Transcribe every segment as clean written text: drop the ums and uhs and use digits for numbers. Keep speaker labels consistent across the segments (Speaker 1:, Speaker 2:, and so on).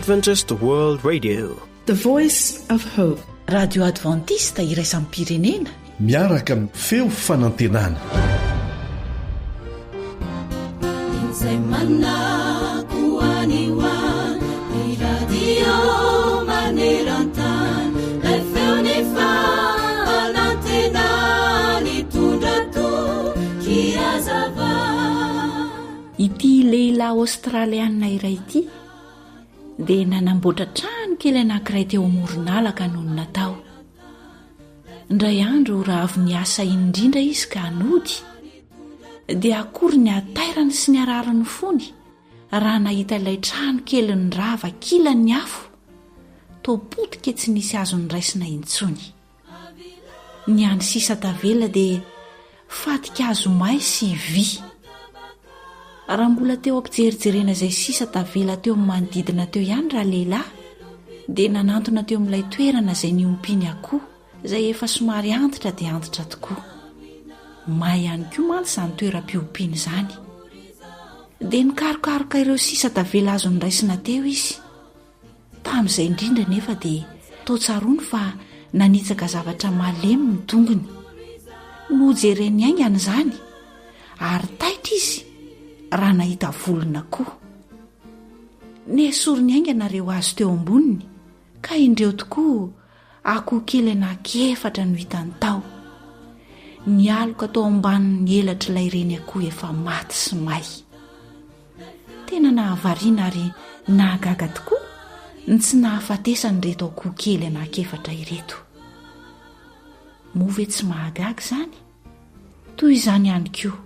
Speaker 1: Adventist World Radio,
Speaker 2: the voice of hope.
Speaker 3: Radio Adventista iraisam pirenena
Speaker 4: miaraka amin'ny feo fanantenana.
Speaker 3: Ity lehilahy Australiana iray ity dia nanamboatra trano kely anankiray teo amoron'alaka noho ny natao. Indray andro raha avy niasa indrindra izy ka hanody dia akory ny atairany sy ny ararany fony raha nahita ilay trano kely ny rava kilan'ny afo toa potika tsy nisy azo ny raisina intsony. Ny any sisa tavela dia fatika hazo may sy vy. Raha mbola teo ampijerijerena izay sisa tavela teo amin'ny manodidina teo ihany raha lehilahy dia nanantona teo amin'ilay toerana izay niompiany akoho izay efa somary antitra dia antitra tokoa. May ihany koa mantsy izany toeram-piompiany izany. Dia nikarokaroka ireo sisa tavela azo ny raisina teo izy. Tamin'izay indrindra nefa dia toa tsarony fa nanitsaka zavatra malemy ny tongony. Nojereny aingana izany ary taitra izy raha nahita volona koa. Nesoriny aingana ireo azo teo amboniny ka indreo tokoa akoho kely anankiefatra no hitany tao. Nialoka tao ambanin'ny elatra ilay reny akoho efa maty sy may. Tena nahavariana ary nahagaga tokoa ny tsy nahafatesany reto akoho kely anankiefatra ireto. Move tsy mahagaga izany? Toy izany ihany koa.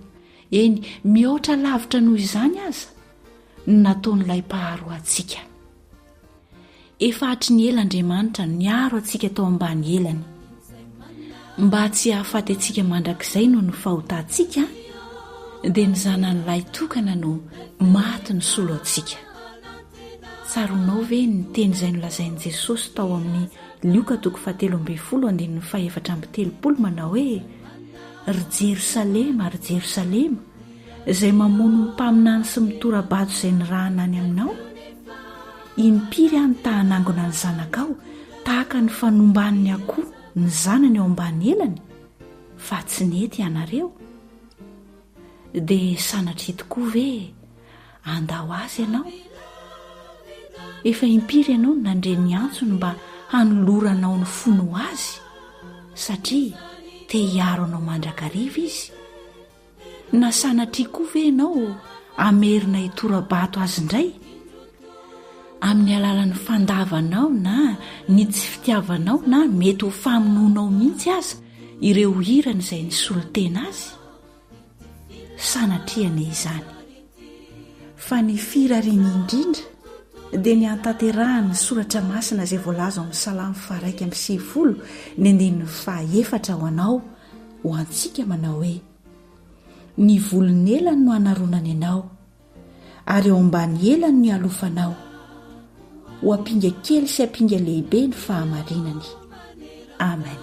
Speaker 3: Eny mihoatra lavitra noho izany aza nataon'ilay mpaharo antsika. Efa hatry ny elandriamanitra niaro antsika tao ambany elany mba tsy hahafaty antsika mandrakizay no ny fahotantsika dia ny zanan'ilay tokana no maty ny solo antsika. Tsaronao ve ny teny izay nolazain'i Jesosy tao amin'ny Luka 7:7 manao hoe: ry Jerosalema, ry Jerosalema, izay mamono ny mpaminany sy mitora-bato izay nirahana any aminao. Impiry any tahanangona ny zanakao tahaka ny fanomban'ny akoho ny zanany eo ambany elany, fa tsy nety ianareo. Dia sanatria tokoa ve andao azy ianao? Efa impiry ianao nandre ny antsony mba hanoloranao ny fono azy, satria te hiaro anao mandrakariva izy. Na sanatria koa ve ianao amerina hitora-bato azy indray amin'ny alalan'ny fandavanao na ny tsy fitiavanao na mety ho famonoanao mihitsy aza ireo hirana izay nisolotena azy? Sanatriana izany. Fa ny firariany indrindra dia ny antanterahany soratra masina izay voalaza amin'ny Salamy 1:20 ny 4 ho anao ho antsika manao hoe: ny volony elany no hanaronany ianao ary eo ambany elany ny alofanao, ho ampinga kely sy ampinga lehibe ny fahamarinany. Amen.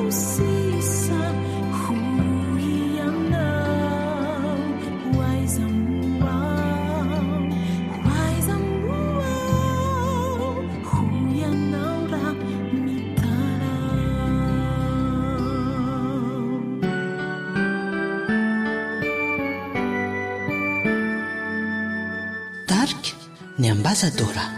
Speaker 5: Sisa ambazadora.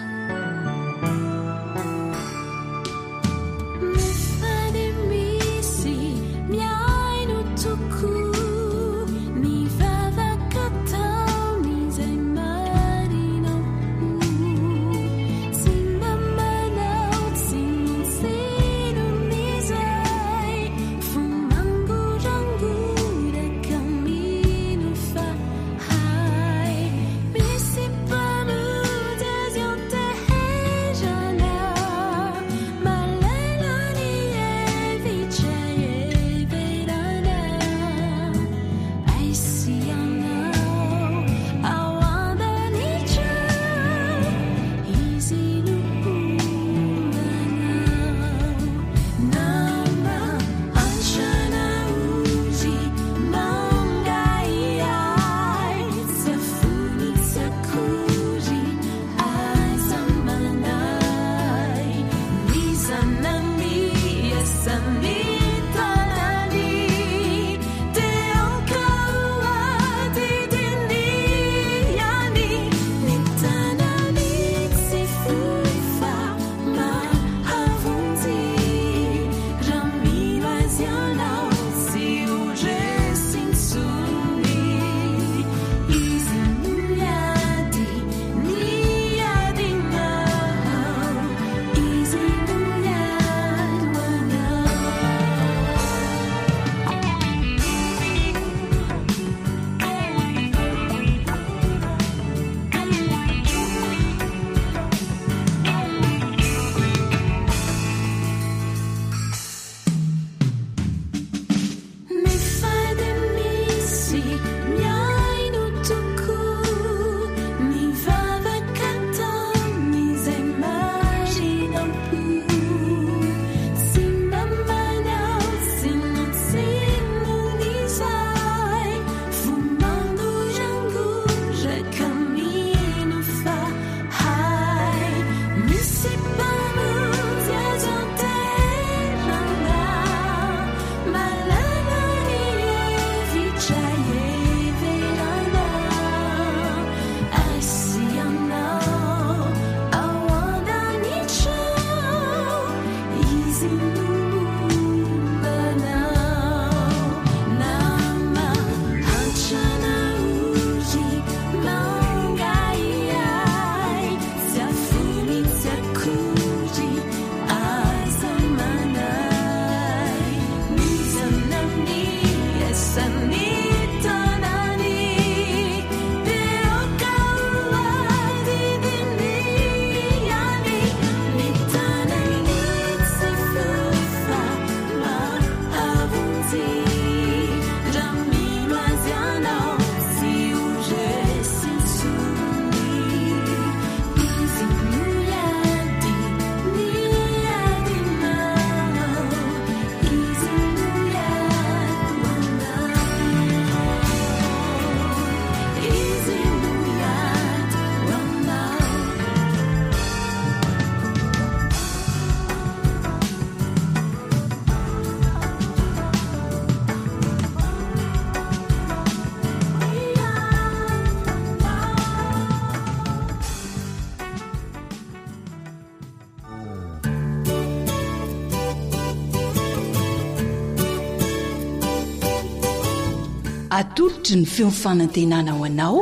Speaker 5: atolotry ny feofanantenana ho anao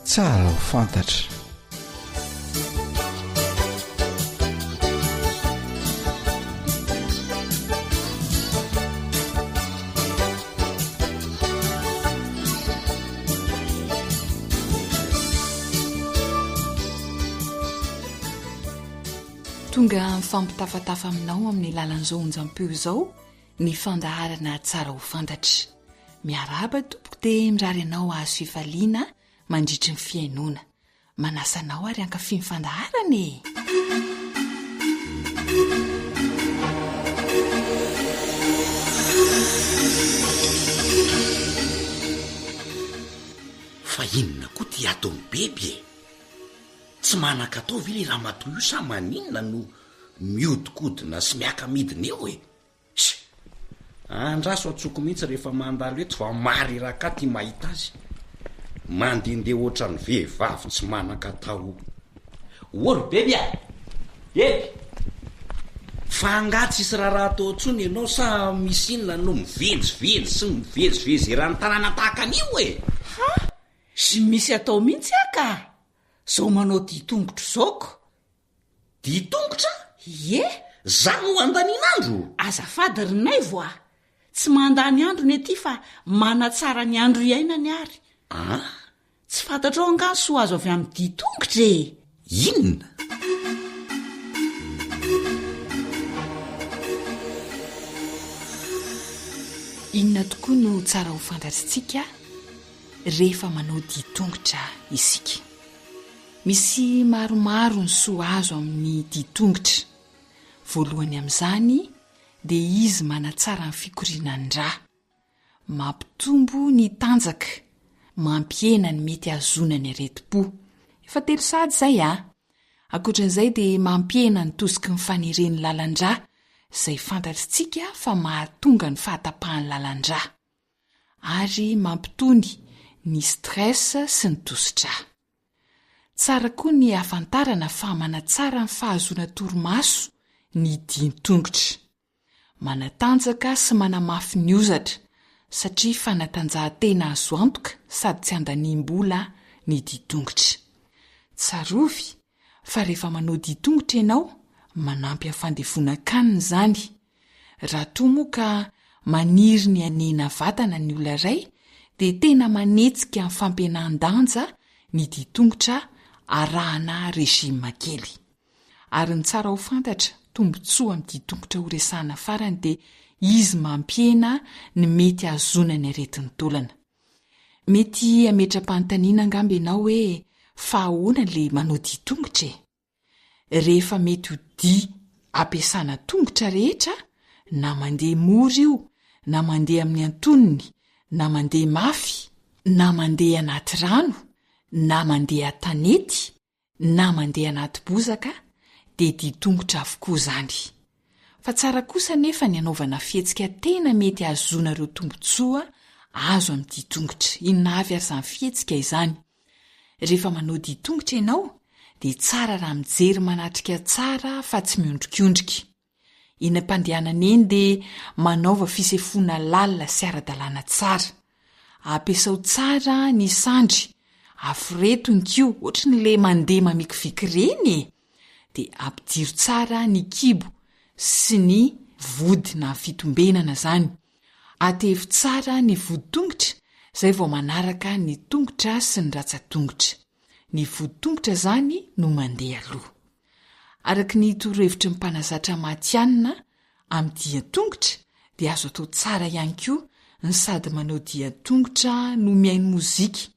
Speaker 6: tsara ho fantatra.
Speaker 3: tonga mifampitafatafa aminao amin'ny lalan'izao onjam-peo izao ny fandaharana tsara ho fantatra. Miaraba tompoko dia mirary anao ahazo fifaliana mandritry ny fiainona. Manasanao ary ankafy ny fandaharana e.
Speaker 7: Fa inona koa ty atony bebe e? Tsy manan-katao ve le raha matoy io sa maninona no miodikodina sy miaka-midina eo e? Andraso atsoko mihitsy rehefa mandalo eto fa mary raka ty mahita azy. mandindeha oatra ny vehivavy tsy manan-katao.
Speaker 6: Oro beby a beby
Speaker 7: Fa angatsy isy raha atao ntsony ianao sa misy inona no mivezivezy sy mivezivezy raha ny tanàna tahaka an'io e?
Speaker 5: Ha? Sy misy atao mihitsy aka. Zao manao ditongotra zaoko.
Speaker 7: Ditongotra?
Speaker 5: Ie?
Speaker 7: Za no andanin'andro.
Speaker 5: Azafady rinay vo a. Tsy mandany andro ny aty fa manatsara ny andro iainany ary.
Speaker 7: Ah?
Speaker 5: Tsy fantatra ao angaso ho azo avy amin'ny ditongotra e.
Speaker 7: Inona?
Speaker 8: Inona tokoa no tsara ho fantatritsika rehefa manao ditongotra isika. Misy maromaro ny soa azo amin'ny ditongotra. Voalohany amin'izany dia izy manatsara ny fikorinan-dra, mampitombo ny tanjaka, mampihena ny mety hazona ny aretim-po. Efa telo sady izay ankoatran'izay dia mampihena ny tosiky ny faneren'ny lalan-dra izay fantatritsika fa mahatonga ny fahatapahan'ny lalan-dra ary mampitony ny stress sy ny tosi-dra. Tsara koa ny afantarana fa manatsara ny fahazoana torimaso ny ditongotra, manatanjaka sy manamafy ny ozatra satria fanatanjahantena azo antoka sady tsy andaniam-bola ny ditongotra. Tsarovy fa rehefa manao ditongotra ianao manampy afandevonan-kanina izany. Raha toa moa ka maniry ny anena vatana ny olona iray dia tena manetsika amin'ny fampianan-danja ny ditongotra arahana rejima kely. Ary ny tsara ho fantatra tombotsoa amin'ny ditongotra ho resahana farany dia izy mampihena ny mety hazona ny aretin'ny taolana. Mety ametra-panontaniana angamba ianao hoe fa ahoana ilay manao ditongotra e? Rehefa mety ho dia ampiasana tongotra rehetra, na mandeha mora io, na mandeha amin'ny antonony, na mandeha mafy, na mandeha anaty rano, na mandeha tanety, na mandeha anaty bozaka, dia ditongotra avokoa izany. Fa tsara kosa nefa ny anaovana fihetsika tena mety hahazoana ireo tombotsoa azo amin'ny ditongotra. Inona avy ary izany fihetsika izany? Rehefa manao ditongotra ianao dia tsara raha mijery manatrika tsara fa tsy miondrikondrika. Iny am-pandehanana eny dia manaova fisefoana lalina sy ara-dalàna tsara. Ampiasao tsara ny sandry, aforeto ny kio ohatry ny le mandeha mamikiviky ireny, dia ampidiro tsara ny kibo sy ny vody na fitombenana izany. Atevy tsara ny vodi-tongotra izay vao manaraka ny tongotra sy ny ratsan-tongotra. Ny vodi-tongotra izany no mandeha aloha. Araka ny torohevitry ny mpanazatra matianina amin'ny dia-tongotra dia azo atao tsara ihany koa ny sady manao dia-tongotra no mihaino mozika.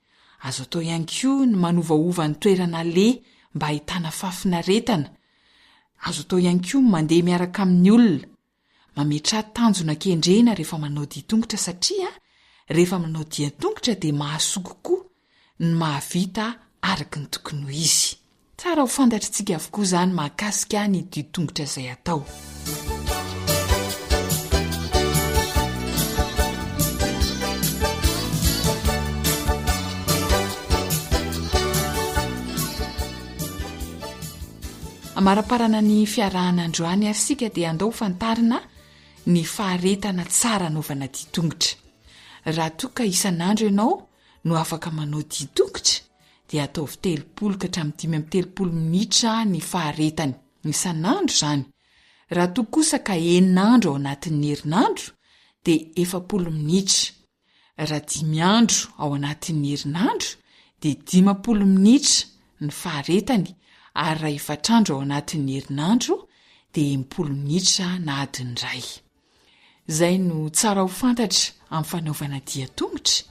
Speaker 8: Azo atao ihany koa ny manovaova ny toerana le mba ahitana fafinaretana. Azo atao ihany koa mandeha miaraka amin'ny olona, mametra tanjona kendrena rehefa manao dia-tongotra satria rehefa manao dia-tongotra dia mahasoa kokoa ny mahavita araka ny tokony ho izy. Tsara ho fantatritsika avokoa izany mahakasika ny dia-tongotra izay atao. Amaraparana ny fiarahana androany ary sika dia andao fantarina ny faharetana tsara anaovana dia-tongotra. Raha toka isan'andro ianao no afaka manao dia-tongotra dia ataovy 30 ka hatramin'ny 5 minitra ny faharetany isan'andro izany. Raha toa kosa ka 9 andro ao anatin'ny herinandro dia 40 minitra. Raha 5 andro ao anatin'ny herinandro dia 15 minitra ny faharetany. Ary raha 4 andro ao anatin'ny herinandro dia 10 minitra na adiny iray. Izay no tsara ho fantatra amin'ny fanaovana dia-tongotra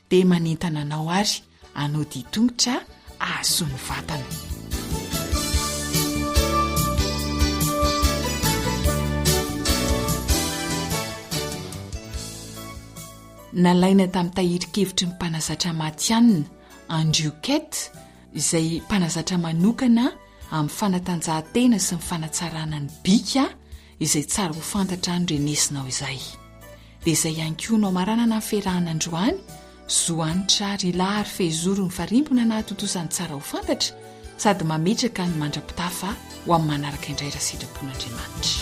Speaker 8: dia manentana anao ary hanao dia-tongotra ahasoa ny vatana. Nalaina tamin'ny tahiri-kevitry ny mpanazatra matianina Andrew Kett, izay mpanazatra manokana amin'ny fanatanjahantena sy ny fanatsarana ny bika izay tsara ho fantatra ny renesinao izay. Dia izay ihany koa no amaranana ny fiarahan'androany zoanitra ry lahary fehizoro ny farimbona nahatotosany tsara ho fantatra sady mametraka ny mandra-pitafa ho amin'ny manaraka indray raha sitrapon'andriamanitra.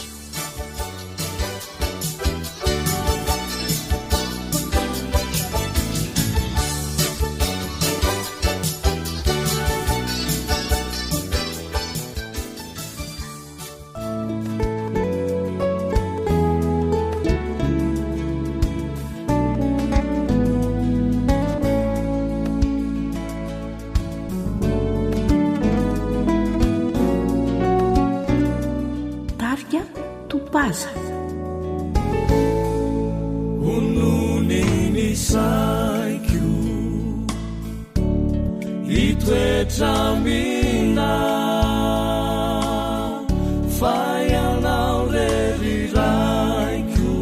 Speaker 9: Ununini saikyu itwetramina fayanaureriraiku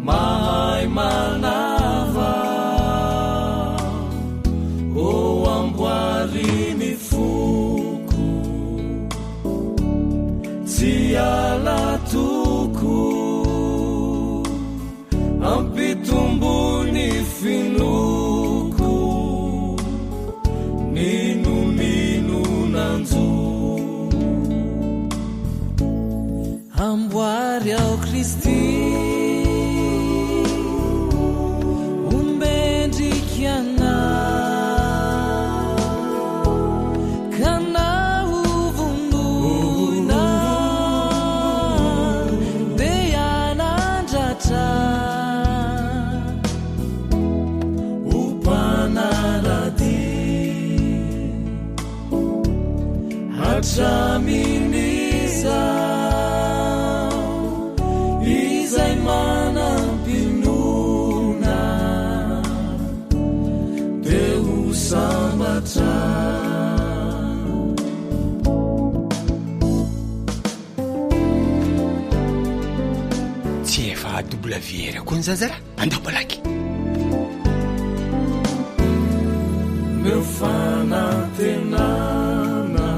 Speaker 9: mahai manava o amboarini fuku sialatuku ampitumbuni finuku ninu nanzu amboari ao Kristi umbendrikiana kana uvunduna deyanandratra Atraminiza izay manampinona Deu sambatra
Speaker 10: tsy efa WR koa ny zazara andabalaky
Speaker 9: meu fanatenana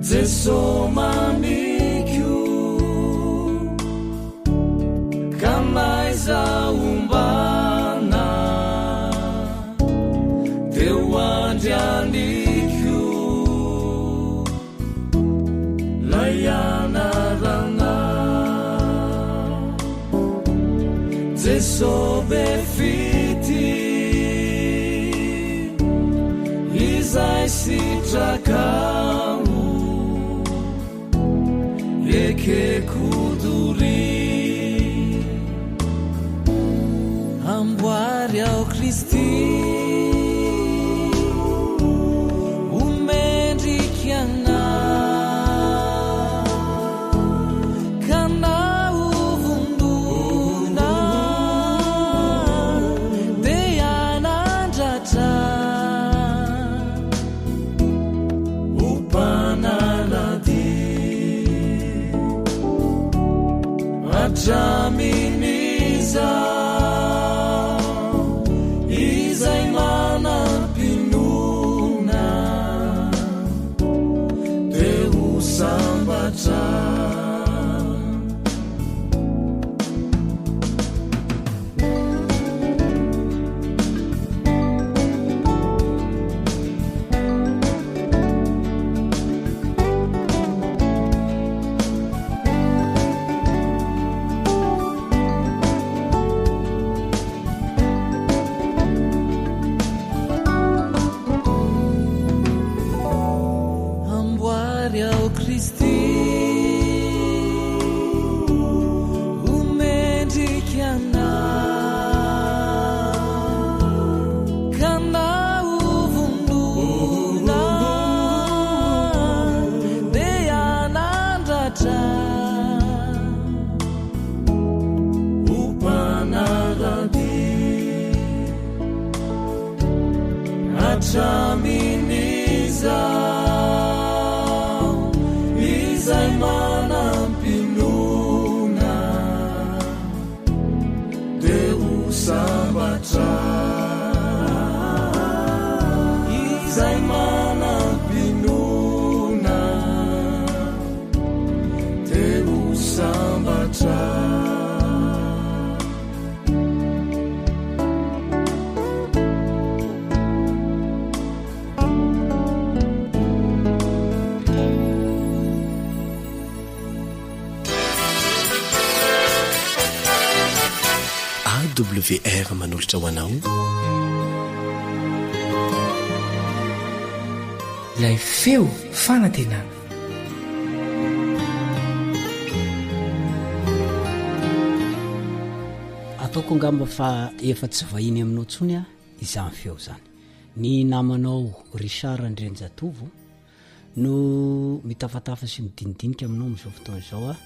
Speaker 9: Jesu mamikyu kanaiza umbana teu andyanikyu layana rana Jesu befiti izay sitrakau Eke kuduri amboari ao Kristi umendrikiana kana uvunduna deyanandratra Atraminiza izay manampinuna Deu sambatra Atraminiza izay manampinuna Deu sambatra izay manampinuna Deu sambatra
Speaker 4: awr manolotra ho anao
Speaker 2: ilay feo fanantenana.
Speaker 11: ataoko angamba fa efa tsy vahiny aminao tsony a izany feo zany. Ny namanao Richard Andrenjatovo no mitafatafa sy midinidinika aminao amin'izao fotoana izao a,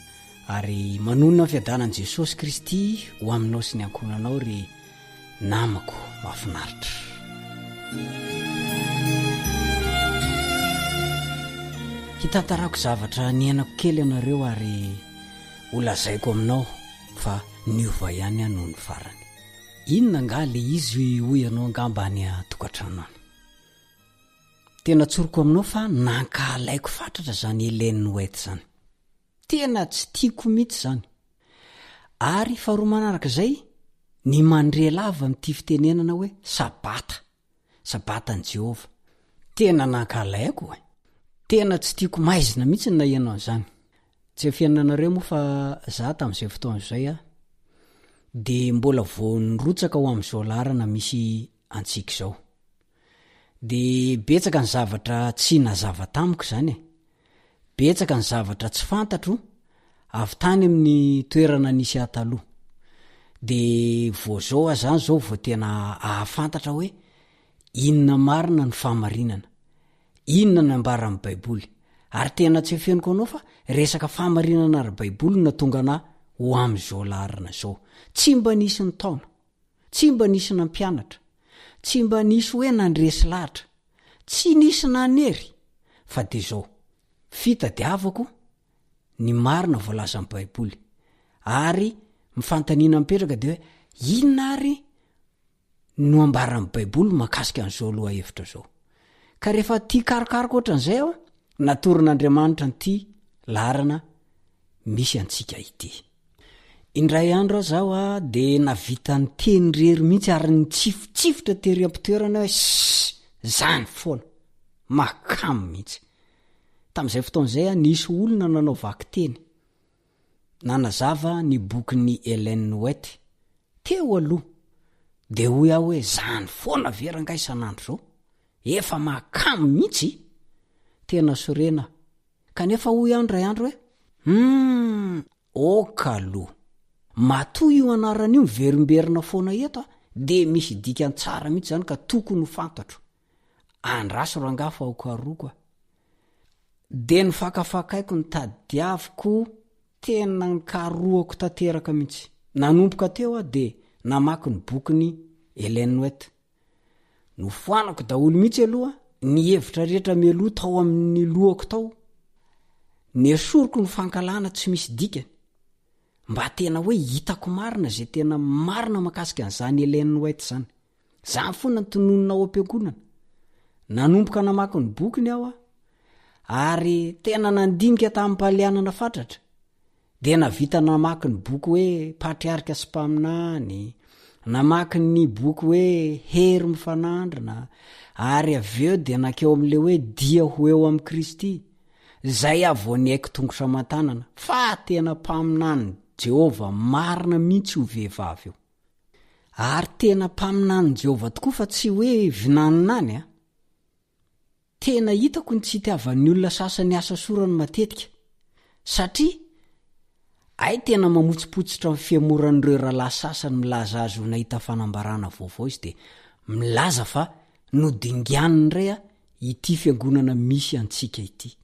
Speaker 11: ary manonona ny fiadanan'i Jesosy Kristy ho aminao sy ny ankonanao ry namako mahafinaritra. Hitantarako zavatra niainako kely anareo ary holazaiko aminao fa niova ihany noho ny farany. Inona nga le izy hoy anao angamba any tokantrano any? Tena tsoroko aminao fa nankahalaiko fatratra zany Hélène White zany. Tena tsy tiako mihitsy zany. Ary faharoa manaraka izay, ny mandrelava amin'ity fitenenana hoe sabatan'i Jehova. Tena nankahalaiko e. Tena tsy tiako maizina mihitsy na ianao zany. Tsy afiananareo moa fa za tamin'izay fotoana izay a, dia mbola vao nirotsaka ho amin'izao larana misy antsika izao. Dia betsaka ny zavatra tsy nazava tamiko zany e. Betsaka ny zavatra tsy fantatro avy tany amin'ny toerana nisy ataloha. Dia vao zao zany zao vao tena ahafantatra hoe inona marina ny fahamarinana, inona ny ambara amin'ny Baiboly. Ary tena tsy afeniko anao fa resaka fahamarinana ary Baiboly na tonga na ho amin'izao larana zao. Tsy mba nisy ny taona, tsy mba nisy ny mpianatra, tsy mba nisy hoe nandresy lahatra, tsy nisy nanery, fa dia zao fitadiavako ny marina voalaza amin'ny Baiboly. Ary mifantaniana mipetraka dia hoe inona ary no ambara amin'ny Baiboly mahakasika an'izao aloha hevitra zao. Ka rehefa tia karokaroko ohatran'izay aho, natorin'Andriamanitra nyity larana misy antsika ity. Indray andro aho zao a, dia navita ny teny rery mihitsy ary ny tsifotsifotra tery ampitoerana hoe zany foana mahakamo mihitsy. Tamin'izay fotoan'izay a, nisy olona nanao vaky teny nanazava ny bokin'ny Hélène White teo aloha, dia hoy aho hoe zany foana veranga isan'andro zao, efa mahakamo mihitsy. Tena sorena. Kanefa hoy aho indray andro hoe oka aloha, matoa io anaran'io miverimberina foana eto a, dia misy dikany tsara mihitsy zany ka tokony ho fantatro. Andraso rangafa aokaroko a. Dia ny fakafakaiko ny tadiaviko tena nkaroako tanteraka mihitsy. Nanomboka teo a, dia namaky ny bokiny Hélène White. Nofoanako daholo mihitsy aloha ny hevitra rehetra mialoha tao amin'ny lohako tao. Nesoroko ny fankalana tsy misy dikany, mba tena hoe hitako marina zay tena marina makasika an'izany Hélène White zany. Zany foana ntononina ao am-piangonana. Nanomboka namaky ny bokiny aho a, ary tena nandinika tamin'ny mpalianana fatratra. Dia navita namaky ny boky hoe Patriarika sy Mpaminany, namaky ny boky hoe Hery mifanandrina, ary avy eo dia nakeo amin'le hoe dia ho eo amin'ny Kristy. Zay avao ny haiko tongotra mantanana fa tena mpaminany Jehova marina mihitsy ho vehivavy eo. Ary tena mpaminany Jehova tokoa fa tsy hoe vinaniny a. Tena hitako ny tsy hitiavan'ny olona sasany asa sorany matetika, satria ay tena mamotsipotsitra amin'ny fiamoran'ireo rahalahy sasany milaza azy ho nahita fanambarana vaovao izy, dia milaza fa nodingianiny indray a ity fiangonana misy antsika ity.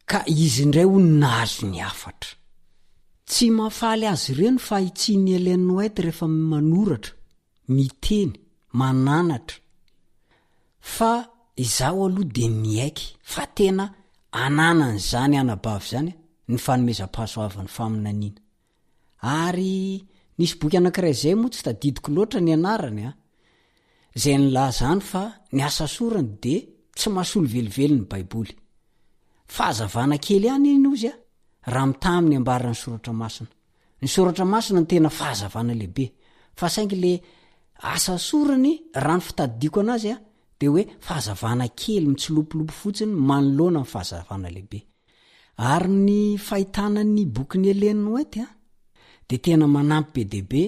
Speaker 11: Ka izy indray ho nahazo ny afatra. Tsy mahafaly azy ireny fa itsiny Hélène White rehefa manoratra, miteny, mananatra. Fa izaho aloha dia niaiky fa tena ananany zany anabavy zany ny fanomezam-pahasoavan'ny faminaniana. Ary nisy boky anankiray izay moa tsy tadidiko loatra ny anarany a, zay nilaza any fa ny asa sorany dia tsy mahasolo velively ny Baiboly. Fahazavana kely ihany iny ozy a, raha mitaminy ambarany soratra masina. Ny soratra masina ny tena fahazavana lehibe, fa saingy le asa sorany raha ny fitadidiko anazy a, dia hoe fahazavana kely mitsilopolopo fotsiny manoloana ny fahazavana lehibe. Ary ny fahitana ny bokin'ny Hélène White a, dia tena manampy be dehibe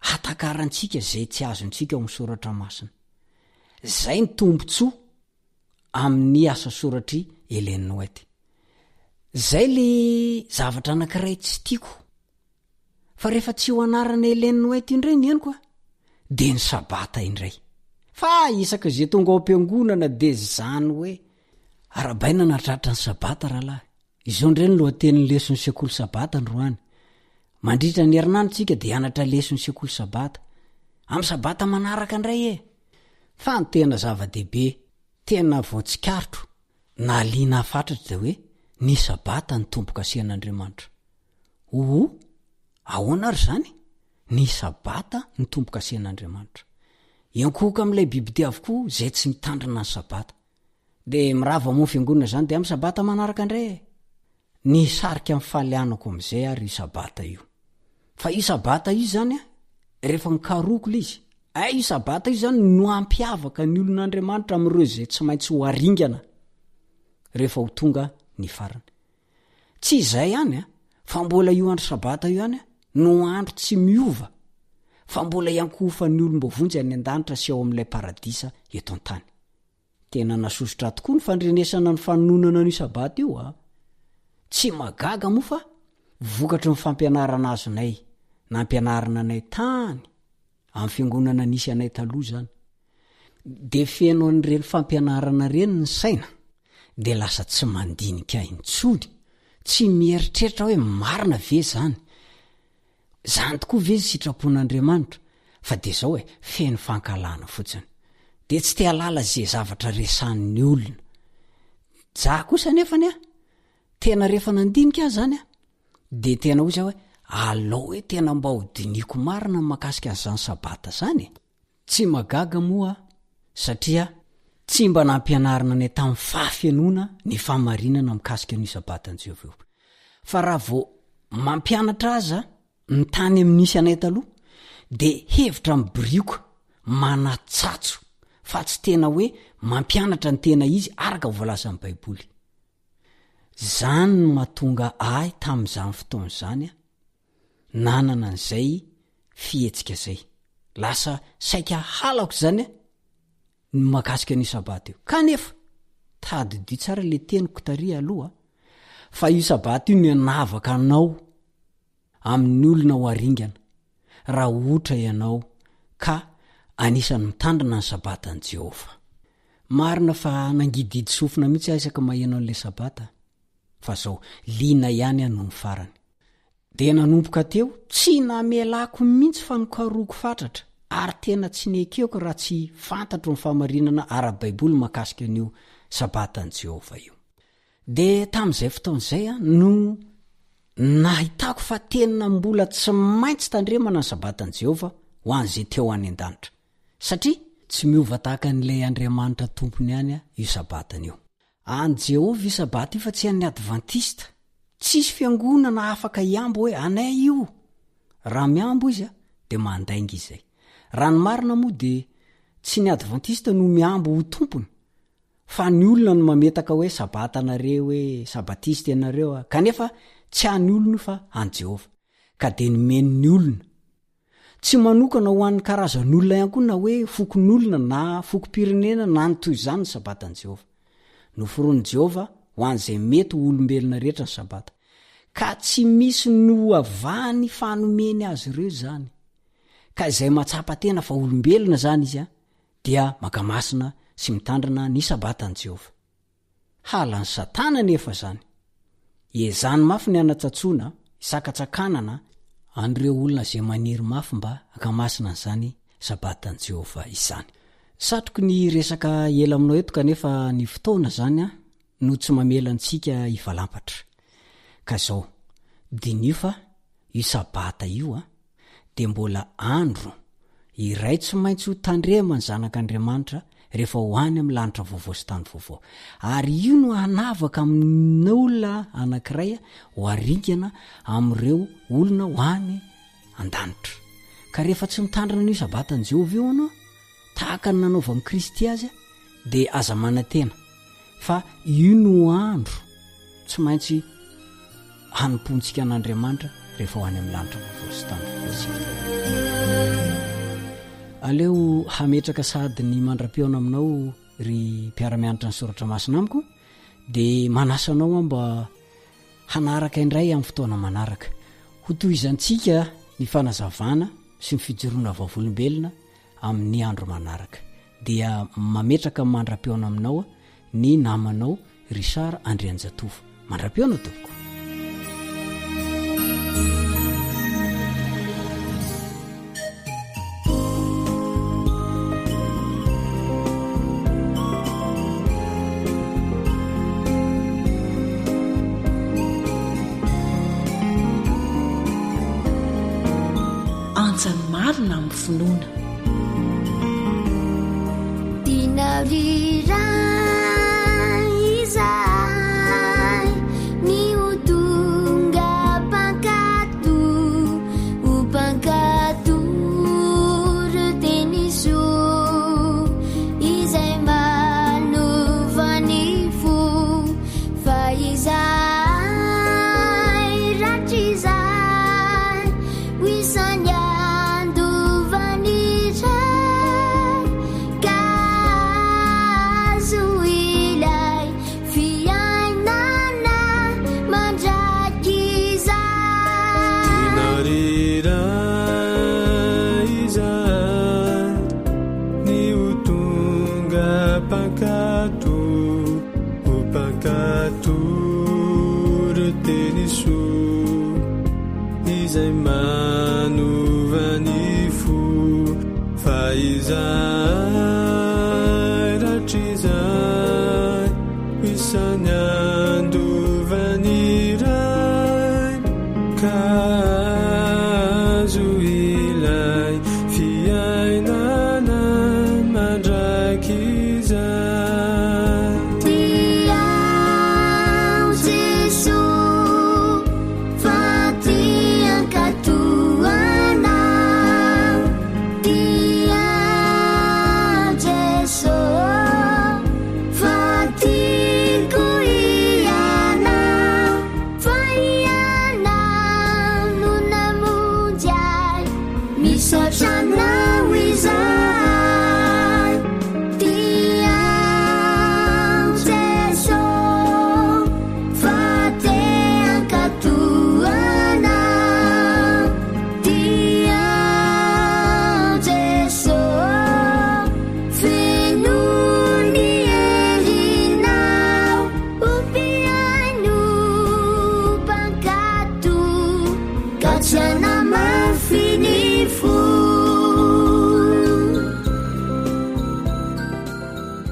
Speaker 11: hatakarantsika zay tsy azontsika ao amin'ny soratra masina. Zay ny tombontsoa amin'ny asa soratry Ellen White. Zay le zavatra anankiray tsy tiako. Fa rehefa tsy ho anarana Ellen White indray ny eniko de ny sabata indray. Fa isaka zay tonga ao am-piangonana de zany hoe arabaina natratra ny sabata rahalahy. Izao indray ny lohatenin'ny leson'ny sekoly sabata androany. Mandritra ny herinandro tsika de anatra leson'ny sekoly sabata. Amin'ny sabata manaraka indray Fa ny tena zava-dehibe, tena voatsikarotro, na liana afatratra de hoe ny sabata ny tombo-kasian'Andriamanitra. Ahoana ary zany? Ny sabata ny tombo-kasian'Andriamanitra. Iankoka amin'ilay biby avokoa zay tsy mitandrina ny sabata. De mirava mo fiangonana zany de amin'ny sabata manaraka indray. Ny sarika amin'ny falianako amin'izay ary io sabata io. Fa io sabata io zany rehefa mikaroko le izy. Io sabata io zany no ampiavaka ny olon'Andriamanitra amin'ireo zay tsy maintsy ho aringana rehefa ho tonga ny farany. Tsy izay ihany fa mbola io andro sabata io ihany no andro tsy miova. Fa mbola iankofa ny olom-bovonjy any an-danitra sy ao amin'ilay paradisa eto an-tany. Tena nasosotra tokoa ny fandrenesana ny fanonana ny sabata io Tsy magaga moa fa vokatry ny fampianarana azonay, nampianarana anay tany amin'ny fiangonana nisy anay taloha zany. De feno an'ireny fampianarana reny ny saina de lasa tsy mandinika intsony, tsy mieritreritra hoe marina ve zany. Zany tokoa ve sitrapon'Andriamanitra, fa de zao feno fankalana fotsiny. De tsy te halala zay zavatra resan'ny olona. Za kosa nefany tena rehefa nandinika zany de tena hoy hoe alao hoe tena mba ho diniko marina makasika an'izany sabata zany. Tsy magaga moa satria tsy mba nampianarina ny tamin'ny fahafianona ny famarinana mikasika ny sabatany Jehovah. Fa raha vao mampianatra aza ny tany amin'nisy anay taloha de hevitra mibrioka manatsatso fa tsy tena hoe mampianatra ny tena izy araka voalaza amin'ny Baiboly. Zany no mahatonga ahy tamin'izany fotoana zany nanana an'izay fihetsika zay. Lasa saika halako zany ny makasika ny sabata io. Kanefa tadidio tsara le teniko taria aloha fa io sabata io ny anavaka anao amin'ny olona ho aringana raha ohatra ianao ka anisan'ny mitandrina ny sabatan'i Jehovah. Marina fa nangididy sofina mihitsy isaka maheno an'le sabata. Fa zao liana ihany no ny farany. De nanomboka teo tsy namelako mihitsy fa nokaroko fatratra ary tena tsy nekeko raha tsy fantatro ny famarinana ara-Baiboly makasika an'io sabatan'i Jehovah io. De tamin'izay fotoan'izay no nahitako fa tena mbola tsy maintsy tandremana ny sabatan'i Jehovah ho an'izay teo any an-danitra. Satria tsy miova tahaka an'ilay Andriamanitra tompony ihany io sabatany io. Any Jehovah io sabata io fa tsy an'ny Adventista. Tsisy fiangonana afaka iambo hoe anay io. Raha miambo izy de mandainga izay. Raha ny marina moa de tsy ny Adventista no miambo ho tompony. Fa ny olona no mametaka hoe sabata nareo hoe sabatista ianareo kanefa tsy any olona fa any Jehovah. Ka de nomen'ny olona. Tsy manokana ho an'ny karazan'olona ihany koa na hoe fokon'olona na fokom-pirenena na ny toy izany ny sabatan'i Jehovah. Noforoan'i Jehovah ho an'izay mety ho olombelona rehetra ny sabata. Ka tsy misy no avany fanomeny azy ireo zany. Ka izay matsapa tena fa olombelona zany izy dia makamasina sy mitandrina ny sabatan'i Jehovah. Halan'ny Satana nefa zany. Ezany mafy ny anatsatsoana, isakatsakanana an'ireo olona zay maniry mafy mba akamasina n'izany sabatan'i Jehovah izany. Satroko ny resaka ela aminao eto kanefa ny fotoana zany no tsy mamela antsika hivalampatra. Ka zao, dinio fa io sabata io de mbola andro iray tsy maintsy ho tandremany zanak'Andriamanitra rehefa ho any amin'ny lanitra vaovao sy tany vaovao. Ary io no hanavaka amin'olona anankiray ho aringana amin'ireo olona ho any an-danitra. Ka rehefa tsy mitandrina n'io sabatan'i Jehovah io anao tahaka ny nanaova amin'ny Kristy azy de aza manantena fa io no andro tsy maintsy hanompontsika an'Andriamanitra rehefa ho any amin'ny lanitra vavositany voasika. Aleo hametraka sady ny mandra-piona aminao ry mpiara-mianatra ny soratra masina amiko dia manasanao mba hanaraka indray amin'ny fotoana manaraka ho toy izantsika ny fanazavana sy ny fijoroana vavolombelona amin'ny andro manaraka dia mametraka mandra-piona aminao ny namanao Richard Andrianjatovo. Mandra-piona tompoko.
Speaker 3: Anjany marina amin'ny finoana.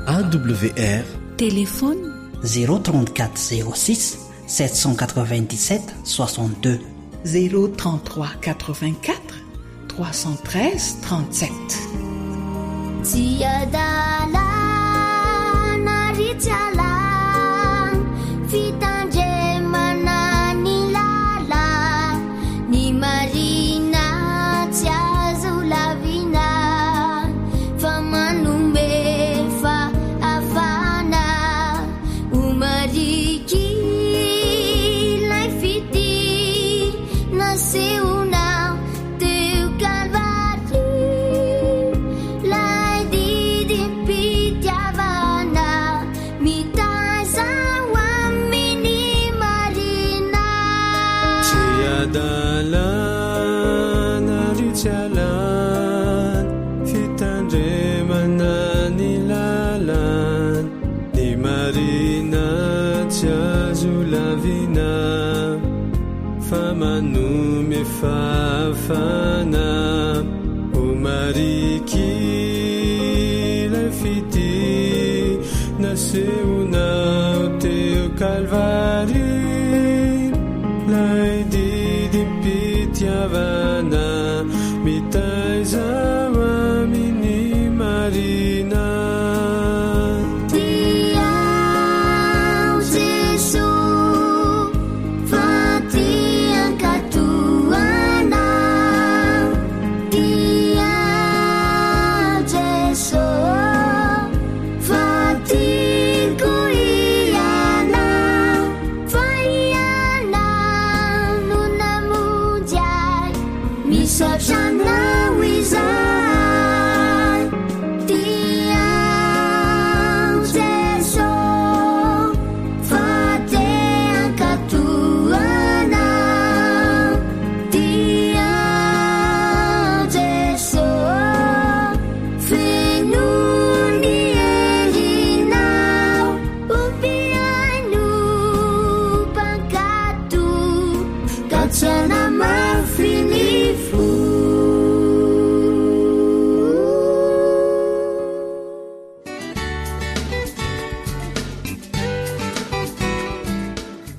Speaker 1: AWR
Speaker 3: téléphone
Speaker 12: 034 06 797 62
Speaker 8: 033 84 313 37.
Speaker 9: Fafana umariki lafiti naseuna teu calvari laidi dimpitiavana mitaizawa mini marina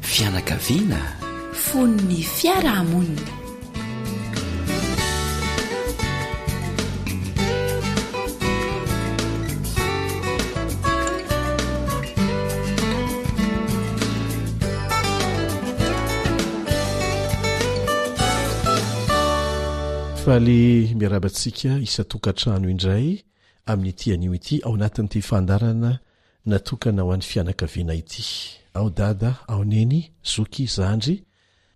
Speaker 4: fianakaviana
Speaker 3: fon'ny fiarahamonina.
Speaker 13: faly miarabantsika isatokantrano indray amin'ity anio ity ao anatin'ity fandarana natokana ho an'ny fianakaviana ity. Ao dada, ao neny, zoky, zandry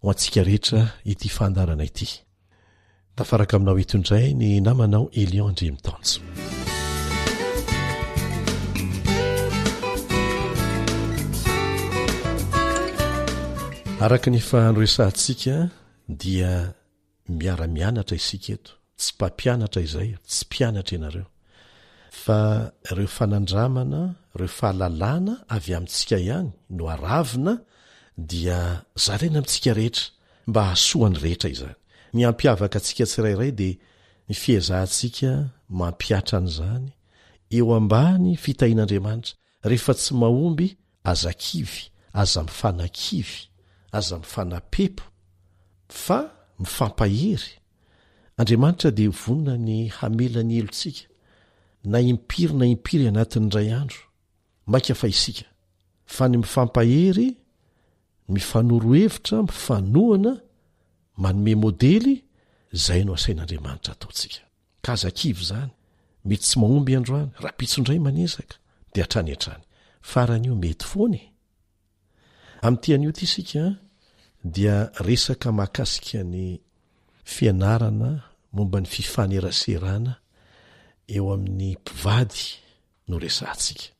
Speaker 13: ho antsika rehetra ity fandarana ity. Tafaraka aminao eto indray ny namanao Elion Andrimitanjo. Araka ny fahandroesantsika dia miara-mianatra isika eto, tsy mpampianatra izay, tsy mpianatra ianareo, fa ireo fanandramana, ireo fahalalana avy amintsika ihany no aravina dia zaraina amintsika rehetra mba hasoany rehetra izany. Ny ampiavaka antsika tsirairay dia ny fiezahantsika mampiatra an'izany eo ambany fitahin'Andriamanitra, rehefa tsy mahomby aza kivy, aza mifanakivy, aza mifanapepo, fa mifampahery. Andriamanitra dia vonona ny hamela ny elontsika na impiry anatin'ny ray andro, maika fa isika fa ny mifampahery, mifanoro hevitra, mifanohana, manome modely, zay no asain'Andriamanitra ataontsika. Ka aza-kivy zany, mety tsy mahomby androany, rapitsondray manezaka dia hatrany hatrany, faran'io mety foana. Amin'ity an'io ty isika dia resaka mahakasika ny fianarana momba ny fifaneraserana eo amin'ny mpivady no resantsika,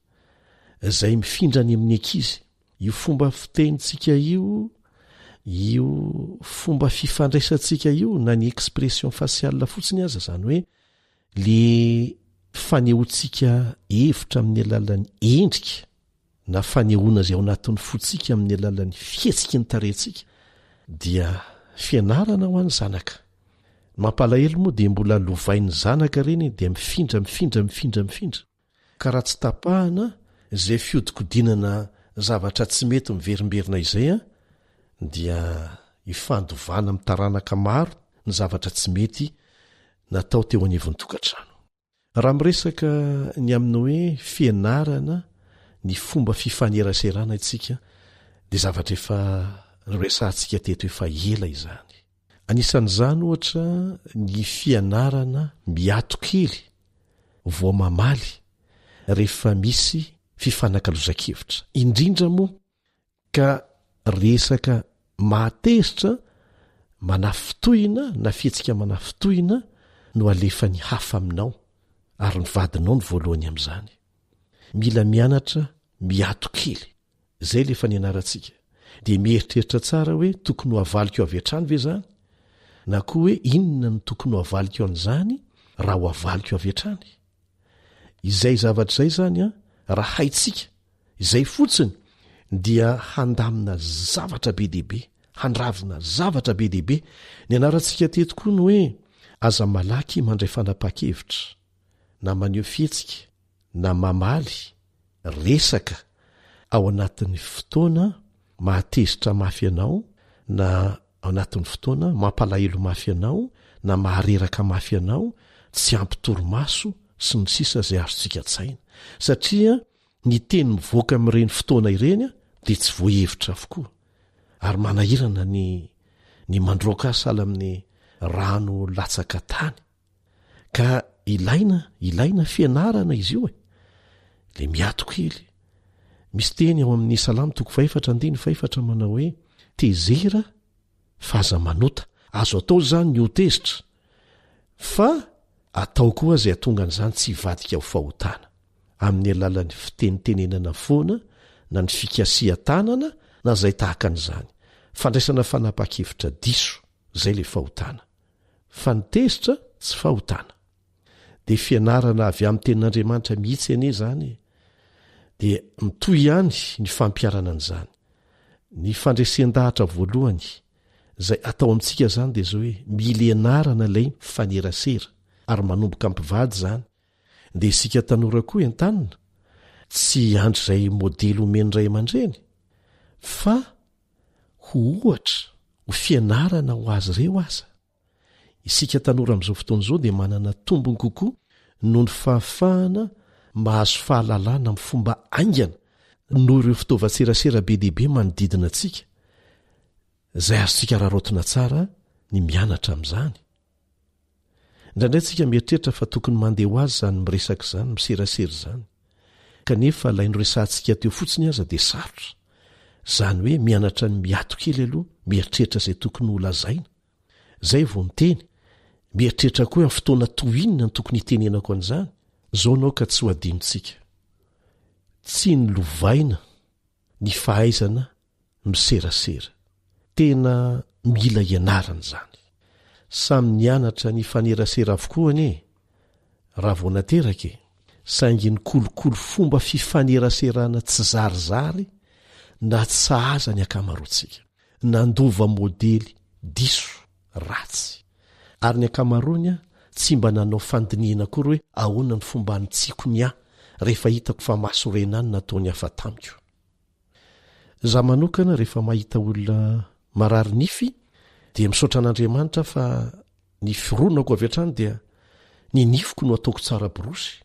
Speaker 13: zay mifindrany amin'ny ankizy. Io fomba fitenitsika io fomba fifandraisantsika io na ny expression faciale fotsiny aza, zany hoe le fanehoantsika hevitra amin'ny alalan'ny endrika na fanehoana zay ao anatin'ny fotsika amin'ny alalan'ny fihetsika ny tarentsika dia fianarana ho an'ny zanaka. Mampalahelo moa dia mbola lovain'ny zanaka reny dia mifindra ka raha tsy tapahana zay fiodikodinana zavatra tsy mety miverimberina izay dia ifandovana mitaranaka maro ny zavatra tsy mety natao teo anivon'ny tokantrano. Raha miresaka ny amin'ny hoe fianarana ny fomba fifaneraserana itsika dia zavatra efa resantsika teto efa ela izany. Anisan'izany ohatra ny fianarana miato kely vo mamaly rehefa misy fifanankalozan-kevitra, indrindra moa ka resaka mahatezitra manafitohina na fihetsika manafitohina no alefa ny hafa aminao ary ny vadinao ny voalohany amin'izany. Mila mianatra miato kely, zay lefa ny anarantsika dia mieritreritra tsara hoe tokony ho avaliko eo avy hatrany ve zany, na koa hoe inona ny tokony ho avaliko eo an'izany raha ho avaliko eo avy hatrany. Izay zavatra izay zany raha haitsika izay fotsiny dia handamina zavatra be dehibe, handravina zavatra be dehibe. Ny anarantsika teto koa ny hoe aza malaky mandray fanapa-kevitra na maneho fihetsika na mamaly resaka ao anatin'ny fotoana mahatezitra mafy anao, na ao anatin'ny fotoana mampalahelo mafy anao, na mahareraka mafy anao, tsy ampitoromaso sy ny sisa zay azontsika tsaina, satria ny teny mivoaka amin'ireny fotoana ireny dia tsy voahevitra avokoa ary manahirana ny mandroaka asala amin'ny rano latsaka tany. Ka ilaina fianarana izy io le miato kely. Misy teny ao amin'ny Salamo 4:4 manao hoe tezera fa aza manota, azo atao zany ny hotezitra, fa atao koa zay atonga an'izany tsy hivadika ho fahotana amin'ny alalan'ny fitenitenenana foana na ny fikasihan-tanana na zay tahaka an'izany. Fandraisana fanapa-kevitra diso, zay le fahotana, fa ny tezitra tsy fahotana. Dia fianarana avy amin'ny tenin'Andriamanitra mihitsy ane zany dia mitoy ihany ny fampiarana an'izany. Ny fandresen-dahatra voalohany zay atao amintsika zany dia zao hoe mila ianarana ilay fanerasera ary manomboka ampivady zany. Dia isika tanora koa entanina tsy andro izay modely omeny ray aman-dreny, fa ho ohatra ho fianarana ho azy ireo aza isika tanora amin'izao fotoana izao dia manana tombony kokoa noho ny fahafahana mahazo fahalalana amin'ny fomba aingana noho ireo fitaovan-tserasera be dehibe manodidina antsika izay azontsika raharotona tsara ny mianatra amin'izany indraindray tsika mieritreritra fa tokony mandeha ho azy izany miresaka izany miserasera izany kanefa ilay noresantsika teo fotsiny aza dia sarotra izany hoe mianatra ny miato kely aloha mieritreritra izay tokony ho lazaina izay vao miteny mieritreritra koa amin'ny fotoana tohinina ny tokony hitenenako an'izany izao nao ka tsy ho adinontsika tsy ny lovaina ny fahaizana miserasera tena mila ianarana izany samy nianatra ny fanerasera avokoa anie raha vao nateraka saingy ny kolokolo fomba fifaneraserana tsy zarizary na tsy sahaza ny akamaroantsika nandova modely diso ratsy ary ny akamaroany tsy mba nanao fandiniana kory hoe ahoana ny fomba nytsiko ny ahy rehefa hitako fa mahasorena any nataony hafa tamiko zaho manokana rehefa mahita olona marary nify dia misaotra an'Andriamanitra fa ny fironako avy hatrany dia ny nifiko no ataoko tsara borosy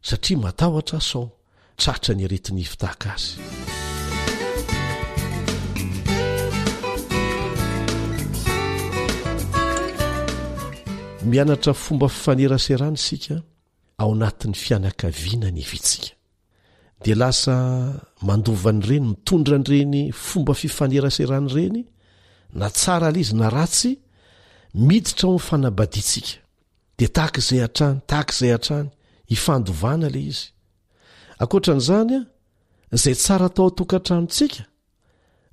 Speaker 13: satria matahotra sao tratra ny aretinify tahaka azy mianatra fomba fifaneraserana isika ao anatin'ny fianakaviana ny vitsika dia lasa mandovany ireny mitondra an'ireny fomba fifaneraserana ireny na tsara ala izy na ratsy miditra ao amin'ny fanabadiantsika dia tahak'izay hatrany hifandovana ilay izy ankoatran'izany izay tsara tao atokantranontsika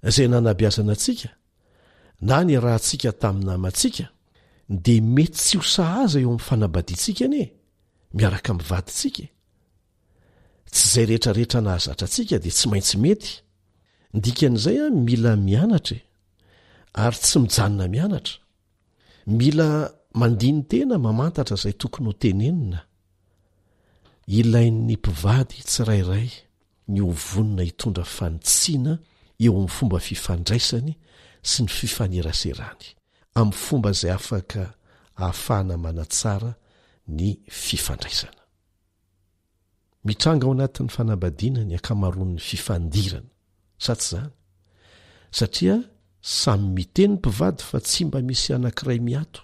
Speaker 13: izay nanabiazana antsika na ny rahantsika tamin'ny namantsika dia mety tsy ho sahaza eo amin'ny fanabadiantsika anie miaraka amin'ny vadintsika tsy izay rehetrarehetra nahazatra antsika dia tsy maintsy mety ndikan'izay mila mianatra ary tsy mijanona mianatra mila mandiny tena mamantatra izay tokony ho tenenina ilain'ny mpivady tsirairay ny ovonina hitondra fanitsiana eo amin'ny fomba fifandraisany sy ny fifaneraserany amin'ny fomba izay afaka ahafahana manatsara ny fifandraisana mitranga ao anatin'ny fanabadiana ny akamaroan'ny fifandirana sa tsy izany satria samy miteny mpivady fa tsy mba misy anankiray miato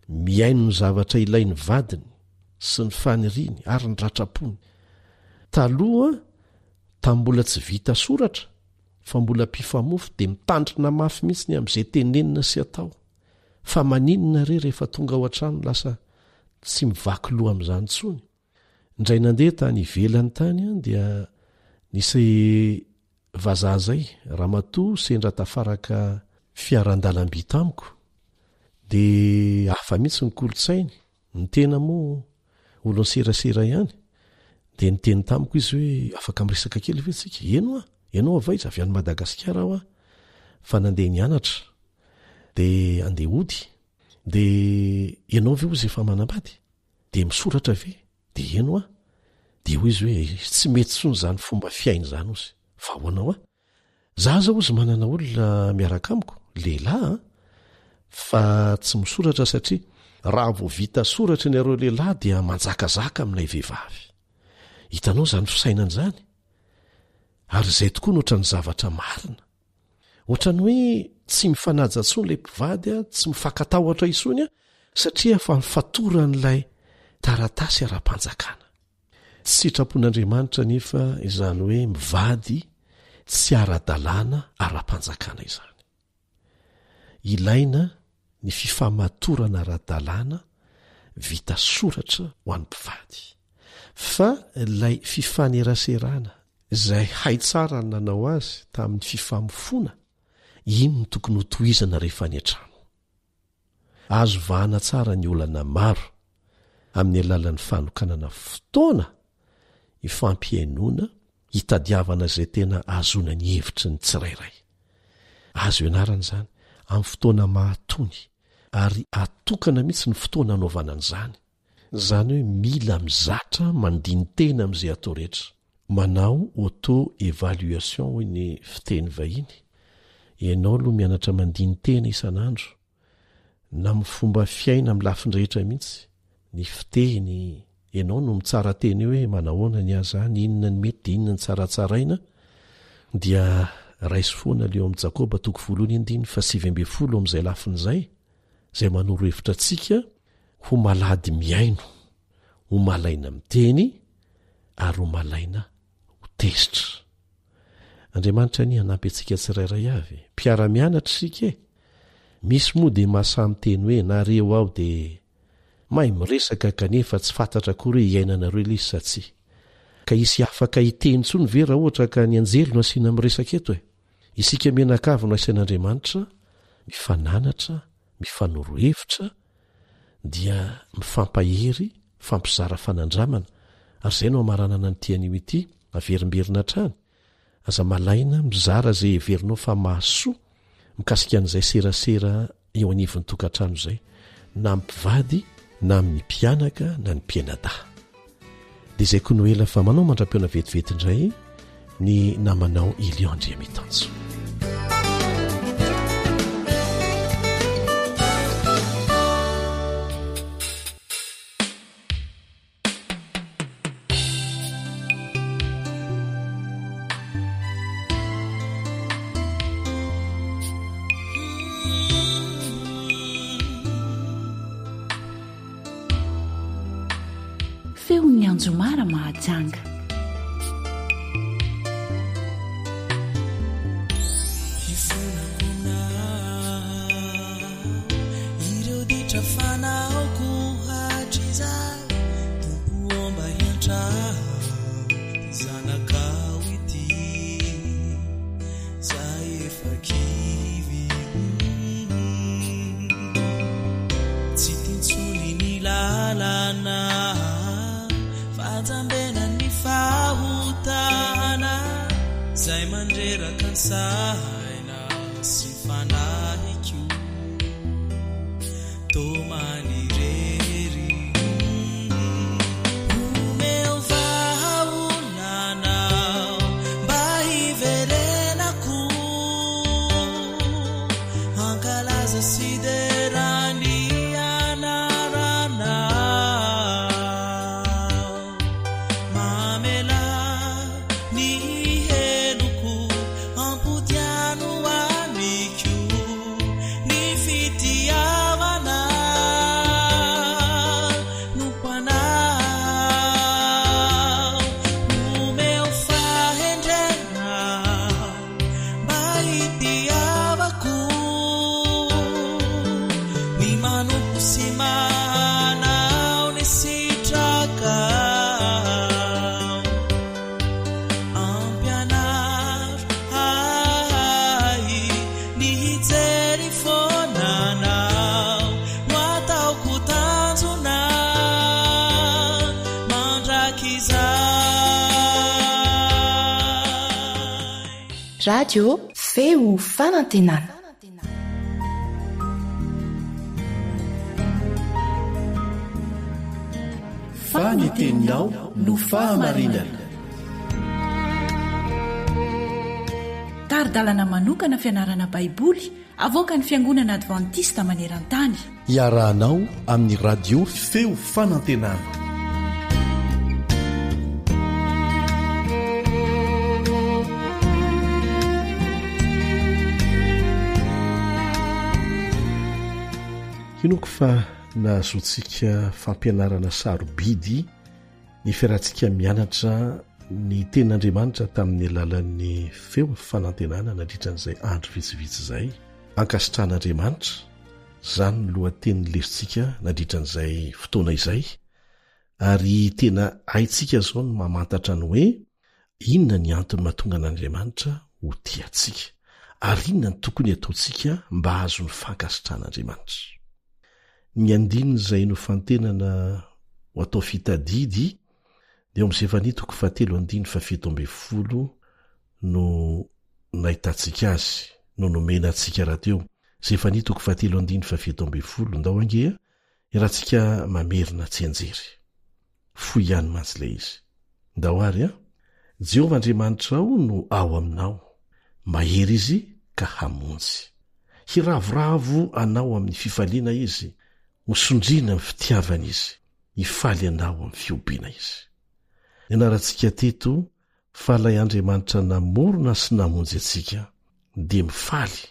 Speaker 13: miaino ny zavatra ilainy vadiny sy ny faniriany ary ny ratrapony taloha tambola tsy vita soratra fa mbola mpifamofo dia mitandrina mafy mihitsy ny amin'izay tenenina sy atao fa maninona re rehefa tonga ao an-trano lasa tsy mivaky loha amin'izany tsony indray nandeha tany ivelany tany dia nisy vazaha zay ramatoa sendra tafaraka fiaran-dalamby tamiko dia hafa mihitsy ny kolotsainy ny tena moa olony serasera ihany dia nyteny tamiko izy hoe afaka miresaka kely ve tsika ianao avaiza avy any Madagasikara aho fa nandeha nianatra dia andeha hody dia ianao ve ozy efa manambady dia misoratra ve dia ianao dia hoy izy hoe tsy mety tsony zany fomba fiaina zany ozy fa hoanao za zao ozy manana olona miaraka amiko lehilahy fa tsy misoratra satria raha vao vita soratra ny areo lehilahy dia manjakazaka amin'ilay vehivavy hitanao zany fisainana zany ary izay tokoa no ohatran'ny zavatra marina ohatrany hoe tsy mifanaja tsony ilay mpivady tsy mifankatahotra isony satria fa mifatoran'ilay taratasy ara-panjakana tsy sitrapon'Andriamanitra nefa izany hoe mivady tsy ara-dalàna ara-panjakana izany ilaina ny fifamatorana ara-dalàna vita soratra ho an'ny mpivady fa ilay fifaneraserana izay hay tsara ny nanao azy tamin'ny fifamofona iny no tokony ho tohizana rehefa ny an-trano azo vahana tsara ny olana maro amin'ny alalan'ny fanokanana fotoana ifampiainoana hitadiavana izay tena ahazona ny hevitry ny tsirairay azo ianarana izany amin'ny fotoana mahatony ary atokana mihitsy ny fotoana anaovana an'izany izany hoe mila mizatra mandiny tena amin'izay atao rehetra manao auto évaluation hoy ny fiteny vahiny. Ianao aloha mianatra mandiny tena isan'andro na my fomba fiaina amin'ny lafindrehetra mihitsy, ny fiteny ianao no mitsara teny hoe manahoana ny azany, inona ny mety, inona ny tsaratsaraina, dia raisy foana leo amin'ny Jakoba 1:7 amin'izay lafin'izay, zay manoro hevitra antsika ho malady miaino, ho malaina miteny ary ho malaina ho tezitra. Andriamanitra ny hanampy antsika tsirairay avy. Mpiara-mianatra sika misy moa dia mahasamy teny hoe nareo aho dia mahay miresaka kanefa tsy fantatra akory hoe iainanareo ilay izy sa tsy. Ka isy afaka hiteny tsony ve raha ohatra ka ny anjely no asiana miresaka eto e. Isika mianakavy no asian'Andriamanitra, mifananatra, mifanoro hevitra, dia mifampahery, fampizara fanandramana. Ary izay no amaranana ny tian'io ity, averimberina trany. Aza malaina mizara izay heverinao fa mahasoa mikasika an'izay serasera eo anivon'ny tokantrano izay, na mpivady, na amin'ny mpianaka, na ny mpianadahy. Dia izay koa no ela fa manao mandram-peona vetivety indray ny namanao Ilion Andriamitanjo.
Speaker 3: Feon'ny Anjomara Mahajanga.
Speaker 9: Ireo ditra fanaoko hatrizay tompoomba hiantra zanakao ity zay efa kivy tsy tintsony ny lalana fajambena ny fahotana zay mandreraka ny saina sy fanahiko tomanirery meu vahonanao mba hiverenako ankalaza siderany
Speaker 2: Radio feo fanantenana.
Speaker 1: Faniteninao no fahamarinana.
Speaker 3: Taridalana manokana fianarana baiboly avoaka ny Fiangonana Adventista maneran-tany.
Speaker 1: Iarahanao amin'ny radio feo fanantenana.
Speaker 13: Inoko fa nahazoantsika fampianarana sarobidy ny fiarahantsika mianatra ny tenin'Andriamanitra tamin'ny alalan'ny feo fanantenana nandritran'izay andro vitsivitsy izay. Ankasitran'Andriamanitra izany no lohatenin'ny lesontsika nandritran'izay fotoana izay. Ary tena haintsika izao no mamantatra ny hoe inona ny antony mahatonga an'Andriamanitra ho tiantsika, ary inona ny tokony ataontsika mba azo ny fankasitran'Andriamanitra. Ny andininy izay no fantenana ho atao fitadidy dia eo amin'ny Zefania 3:7 no nahitantsika azy, no nomena antsika raha teo. Zefania 3:7 ndao angea irahantsika mamerina tsy anjery. Fo ihany mantsy ilay izy. Ndao ary Jehovah Andriamanitra ao no ao aminao, mahery izy ka hamonjy. Hiravoravo anao amin'ny fifaliana izy, hosondrina amin'ny fitiavana izy, hifaly anao amin'ny fiobiana izy. Ny anarantsika teto, fa ilay Andriamanitra namorona sy namonjy atsika, dia mifaly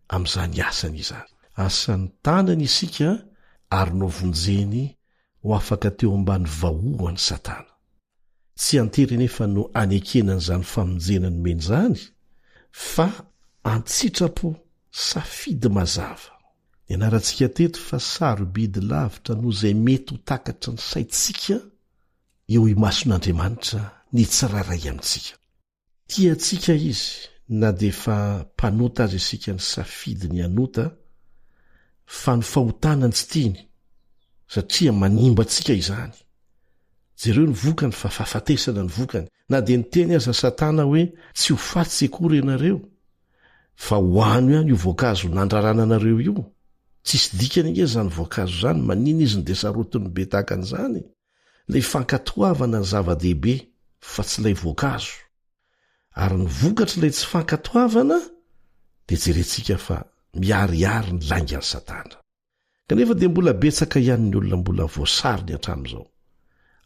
Speaker 13: amin'izany asany izany. Asany tanany isika ary novonjeny ho afaka teo ambany vahoany Satana. Tsy antery nefa no anekenan'izany famonjenany meny zany, fa antsitrapo safidy mazava. Ny anarantsika teto fa sarobidy lavitra no izay mety ho takatra ny saitsika eo imason'Andriamanitra ny tsiraray amintsika. Tiatsika izy na dia fa mpanota azy isika ny safidy ny anota, fa ny fahotanany tsy tiany satria manimba antsika izany. Jereo ny vokany fa fahafatesana ny vokany, na dia niteny aza Satana hoe tsy ho fatsy akory ianareo, fa hoano ihany io voankazo nandrarana anareo io. Tsisy dikany inge zany voankazo zany, manina izy ny desarotiny be tahakan'izany? Lay fankatoavana ny zava-dehibe fa tsy lay voankazo. Ary ny vokatra ilay tsy fankatoavana dia jerentsika fa miariary ny laingany Satana. Kanefa dia mbola betsaka ihany ny olona mbola voasariny hatramin'izao.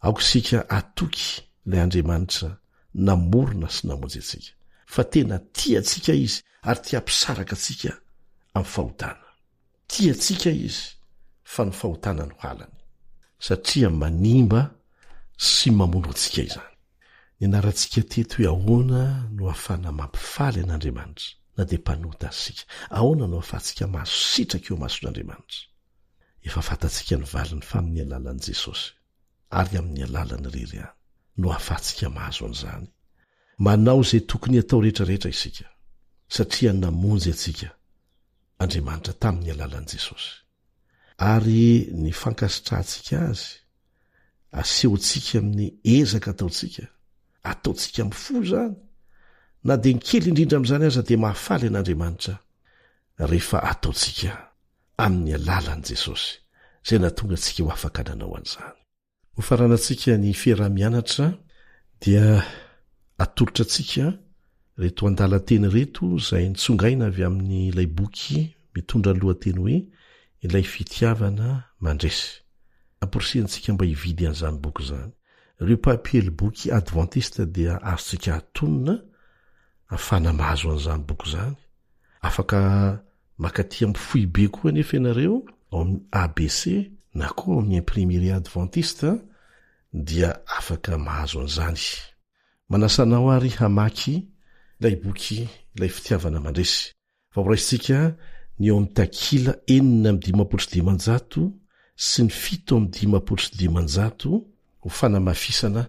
Speaker 13: Aoka isika atoky ilay Andriamanitra namorona sy namonjy antsika, fa tena tiatsika izy ary tia hampisaraka atsika amin'ny fahotana. Tiatsika izy fa ny fahotana no halany, satria manimba sy mamono antsika izany. Ny anarantsika teto hoe ahoana no ahafana mampifaly an'Andriamanitra na dia mpanota asika? Ahoana no ahafahantsika mahazo sitraka eo mason'Andriamanitra? Efa fantatsika ny valiny fa amin'ny alalan'i Jesosy ary amin'ny alalany irery ihany no ahafahantsika mahazo an'izany. Manao izay tokony atao rehetrarehetra isika, satria namonjy atsika Andriamanitra tamin'ny alalan'i Jesosy. Ary ny fankasitrantsika azy, asehontsika amin'ny ezaka ataontsika, ataontsika mifo zany, na dia ny kely indrindra amin'izany aza dia mahafaly an'Andriamanitra rehefa ataontsika amin'ny alalan'i Jesosy, izay natonga antsika ho afaka nanao an'izany. Ho faranantsika ny fiarah-mianatra dia atolotra antsika reto andalan-teny reto izay nitsongaina avy amin'ny ilay boky mitondra ny lohateny hoe ilay fitiavana mandresy. Amporisentsika mba hividy an'izany boky izany. Ireo mpapiely boky adventiste dia azontsika atonina afana mahazo an'izany boky izany. Afaka makaty amin'ny foibe koa nefa ianareo ao amin'ny ABC na koa amin'ny imprimerie adventiste dia afaka mahazo an'izany. Manasanao ary hamaky ilay boky ilay fitiavana mandresy. Favoraisintsika ny eo amin'ny takila 4,500 sy ny 7,500 ho fanamafisana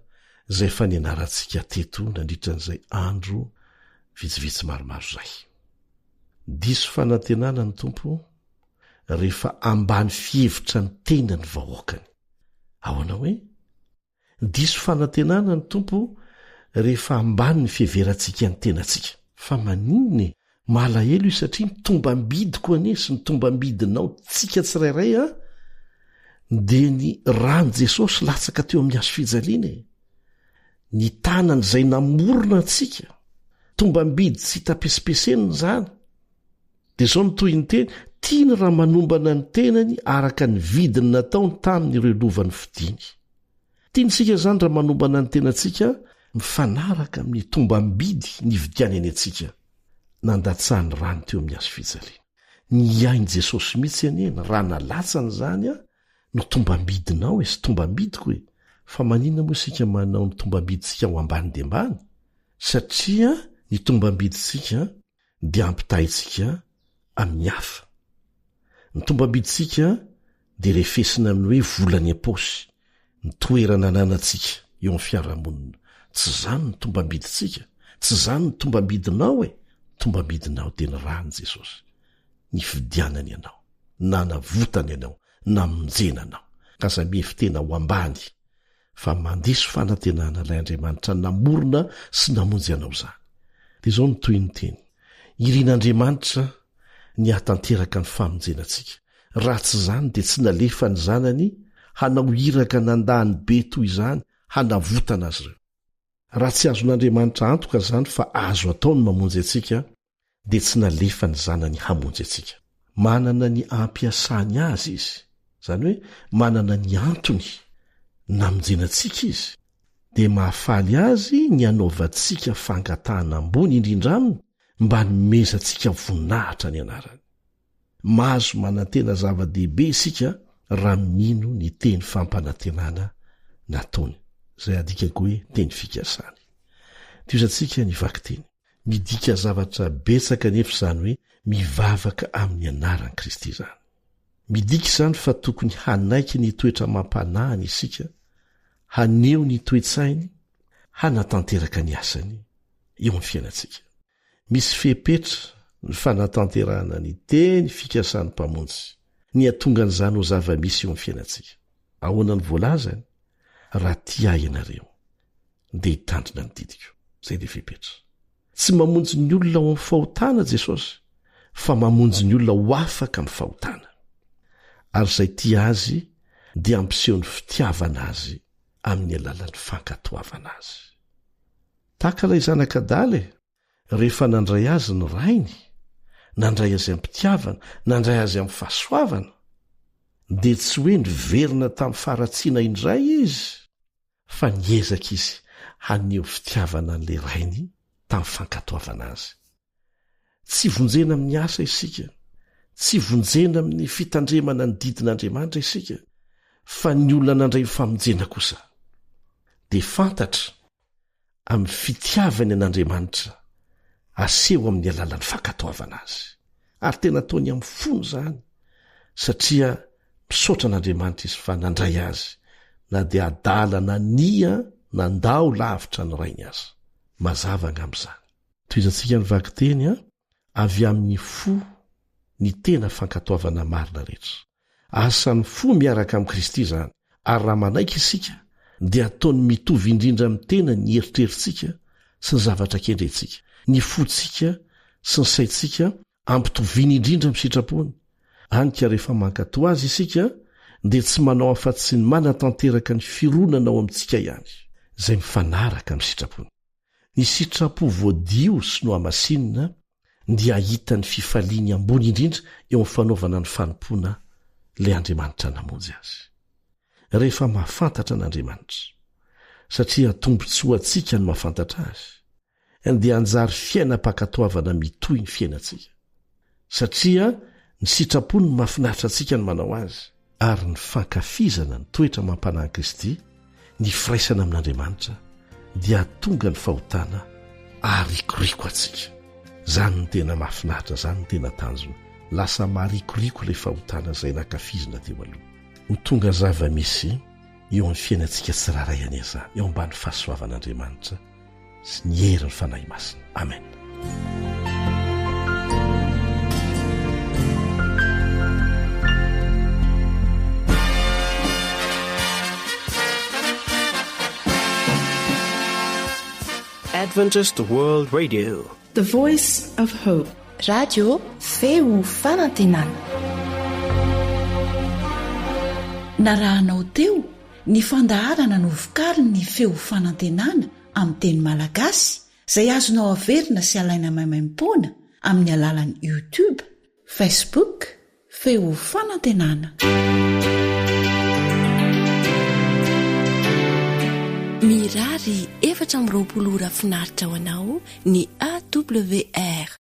Speaker 13: izay fa ny anarantsika teto nandritran'izay andro vitsivitsy maromaro zay. Diso fanantenana ny tompo rehefa ambany fihevitra ny tena ny vahoakany. Ahoana hoe? Diso fanantenana ny tompo rehefa ambany ny fiheverantsika ny tenantsika. Fa maninony malahelo io satria mitomba mbidiko ane sy mitomba mbidinao tsika tsirairay dia ny rano Jesosy latsaka teo amin'ny hazo fijaliana. Ny tanany izay namorona antsika, tomba mbidy tsy hitapesipesenina zany. Dia zao notoy ny teny, tiany raha manombana ny tenany araka ny vidiny nataony tamin'ireo lovany fidiny. Tiantsika zany raha manombana ny tenantsika mifanaraka amin'ny tomba mbidy ny vidiany any antsika, nandatsahany rano teo amin'ny hazo fijaliana. Ny ainy Jesosy mihitsy anena raha nalatsany zany no tomba mbidinao sy tomba mbidiko hoe. Fa manina moa isika manao ny tomba mbiditsika ho ambany dia ambany? Satria ny tomba mbiditsika dia ampitahintsika amin'ny hafa. Ny tomba mbiditsika dia refesina amin'ny hoe volany am-paosy, ny toerana ananantsika eo amin'ny fiarahamonina. Tsy zany ny tomba mbiditsika, tsy zany ny tomba mbidinao e. Tomba mbidinao dia ny rany Jesosy, ny fidianany ianao, na navotany ianao, na monjena anao, ka za mihefitena ho ambany. Fa mandeso fanantenana ilay Andriamanitra namorona sy namonjy anao zany. Dia izao no toy ny teny, irian'Andriamanitra ny hatanteraka ny famonjenantsika. Raha tsy zany dia tsy nalefa ny zanany hanao iraka nandahany be toy izany hanavotana azy ireo. raha tsy azon'andriamanitra antoka zany fa azo ataony mamonjy atsika dia tsy nalefa ny zanany hamonjy atsika. Manana ny ampiasany azy izy, zany hoe manana ny antony namonjenantsika izy, dia mahafaly azy ny anaovantsika fangatahana ambony indrindra aminy mba nomezantsika voninahitra ny anarany. Mahazo manantena zava-dehibe isika raha mino ny teny fampanantenana nataony, izay adikako hoe teny fikasany. Tiozatsika ny vaky-teny midika zavatra betsaka nefa izany hoe mivavaka amin'ny anaran'i Kristy izany. Midika izany fa tokony hanaiky ny toetra mampanahany isika, haneho ny toe-tsainy, hanatanteraka ny asany eo amin'ny fiainantsika. Misy fepetra ny fanatanterahana ny teny fikasany mpamonjy, ny atonga an'izany ho zava-misy eo amin'ny fiainantsika. Ahoana ny voalazany? Raha tia ianareo dia hitandrina ny didiko. Zay dia fepetra. Tsy mamonjy ny olona ho amin'ny fahotana Jesosy, fa mamonjy ny olona ho afaka amin'ny fahotana. Ary izay tia azy dia ampiseho ny fitiavana azy amin'ny alalan'ny fankatoavana azy. Tahaka ilay zanak'Adala, rehefa nandray azy ny rainy, nandray azy amin'ny mpitiavana, nandray azy amin'ny fahasoavana, dia tsy hoe niverina tamin'ny faharatsiana indray izy, fa niezaka izy haneho fitiavana an'ilay rainy tamin'ny fankatoavana azy. Tsy vonjena amin'ny asa isika, tsy vonjena amin'ny fitandremana ny didin'Andriamanitra isika, fa ny olona nandray ny famonjena kosa. Dia fantatra amin'ny fitiavany an'Andriamanitra aseho amin'ny alalan'ny fankatoavana azy. Ary tena ataony amin'ny fony zany, satria misaotra an'Andriamanitra izy fa nandray azy, na dia adala na nia nandao lavitra ny rainy azy. Mazava angamb'izany. Toizantsika ny vaky-teny avy amin'ny fo ny tena fankatoavana marina rehetra. Asan'ny fo miaraka amin'ny Kristy zany, ary raha manaiky isika dia ataony mitovy indrindra amin'ny tena ny eritreritsika sy ny zavatra kendrentsika. Ny fotsika sy ny saitsika ampitoviany indrindra amin'ny sitrapony. Anika rehefa mankatoa azy isika dia tsy manao afa-tsy ny manatanteraka ny fironana ao amintsika ihany, izay mifanaraka amin'ny sitrapony. Ny sitrapo voadio sy no amasinina dia ahita ny fifaliany ambony indrindra eo amin'ny fanaovana ny fanompoana ilay Andriamanitra namonjy azy. Rehefa mahafantatra an'Andriamanitra, satria tombontsoa antsika ny mahafantatra azy, dia anjary fiainam-pankatoavana mitoy ny fiainantsika, satria ny sitrapony mahafinaritra antsika ny manao azy, ary ny fankafizana ny toetra mampanahy Kristy, ny firaisana amin'Andriamanitra, dia tonga ny fahotana arikoriko atsika. Zany ny tena mahafinaritra, zany ny tena tanjona. Lasa maharikoriko ilay fahotana izay nankafizina teo aloha. Ho tonga zava-misy eo amin'ny fiainantsika tsiraray an'izany, eo ambany fahasoavan'Andriamanitra sy ny herin'ny fanahy masina. Amen.
Speaker 4: Adventist World Radio,
Speaker 2: The Voice of Hope. Radio feo fanantenana.
Speaker 3: Narahanao teo ny fandaharana no vokariny ny feo fanantenana amin'ny teny malagasy, izay azonao averina sy alaina maimaimpoana amin'ny alalan'ny YouTube, Facebook, feo fanantenana.
Speaker 14: Mirary 420 ora finaritra ho anao ny AWR